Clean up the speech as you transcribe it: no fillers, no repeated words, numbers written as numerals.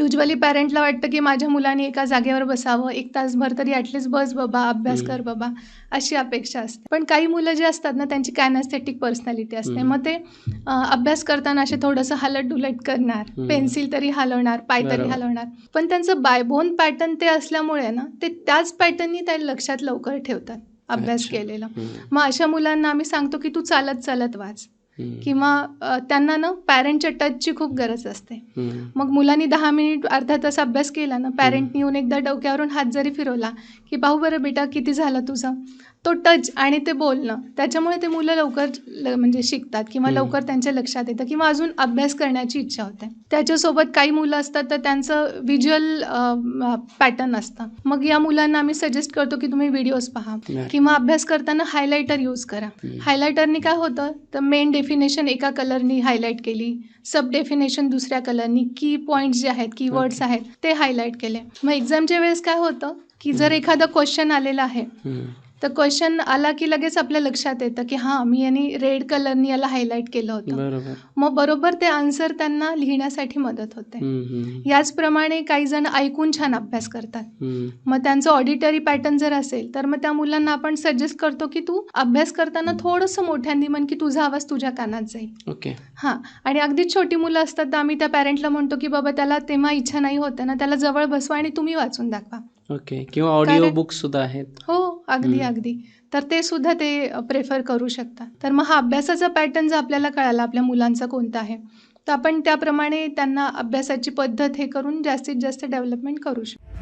Usually पॅरेंटला वाटतं की माझ्या मुलाने एका जागेवर बसावं, 1 तासभर तरी ॲटलीस्ट बस बाबा, अभ्यास कर बाबा, अशी अपेक्षा असते. पण काही मुलं जे असतात ना, त्यांची कायनेस्थेटिक पर्सनॅलिटी असते. मग ते अभ्यास करताना असे थोडंसं हलट-डुलट करणार, पेन्सिल तरी हलवणार, पाय तरी बरोबर. हलवणार. पण त्यांचं बायबोन पॅटर्न ते असल्यामुळे ना, ते त्याच पॅटर्ननी त्या लक्षात लवकर ठेवतात अभ्यास अच्छा. केलेलं. मग अशा मुलांना आम्ही सांगतो की तू चालत-चालत वाच. किंवा त्यांना ना पॅरेंटच्या टचची खूप गरज असते. मग मुलांनी 10 मिनिट अर्धा तास अभ्यास केला ना, पॅरेंटनी येऊन एकदा डोक्यावरून हात जरी फिरवला की पाहू बरं बेटा किती झालं तुझं, तो टच आणि ते बोलणं, त्याच्यामुळे ते मुलं लवकर म्हणजे शिकतात किंवा लवकर त्यांच्या लक्षात येतं किंवा अजून अभ्यास करण्याची इच्छा होते. त्याच्यासोबत काही मुलं असतात तर त्यांचं व्हिज्युअल पॅटर्न असतं. मग या मुलांना आम्ही सजेस्ट करतो की तुम्ही व्हिडिओज पहा किंवा अभ्यास करताना हायलायटर यूज करा. हायलायटरनी काय होतं, तर मेन डेफिनेशन एका कलरनी हायलाईट केली, सब डेफिनेशन दुसऱ्या कलरनी, की पॉईंट्स जे आहेत, कीवर्ड्स आहेत ते हायलाईट केले. मग एक्झामच्या वेळेस काय होतं की जर एखादा क्वेश्चन आलेला आहे तर क्वेश्चन आला की लगेच आपल्या लक्षात येतं की हां, मी यांनी रेड कलरनी याला हायलाईट केलं होतं. मग बरोबर ते आन्सर त्यांना लिहिण्यासाठी मदत होते. याचप्रमाणे काही जण ऐकून छान अभ्यास करतात. मग त्यांचं ऑडिटरी पॅटर्न जर असेल तर मग त्या मुलांना आपण सजेस्ट करतो की तू अभ्यास करताना थोडंसं मोठ्यांनी म्हण की तुझा आवाज तुझ्या कानात जाईल. ओके. हां, आणि अगदीच छोटी मुलं असतात तर आम्ही त्या पॅरेंटला म्हणतो की बाबा त्याला तेव्हा इच्छा नाही होते ना, त्याला जवळ बसवा आणि तुम्ही वाचून दाखवा. ओके. किंवा ऑडिओ बुक्स सुद्धा आहेत. हो, अगदी. तर ते सुद्धा ते प्रेफर करू शकतात. तर मग हा अभ्यासाचा पॅटर्न जर आपल्याला कळाला आपल्या मुलांचा कोणता आहे, तर आपण त्याप्रमाणे त्यांना अभ्यासाची पद्धत हे करून जास्तीत जास्त डेव्हलपमेंट करू शकतो.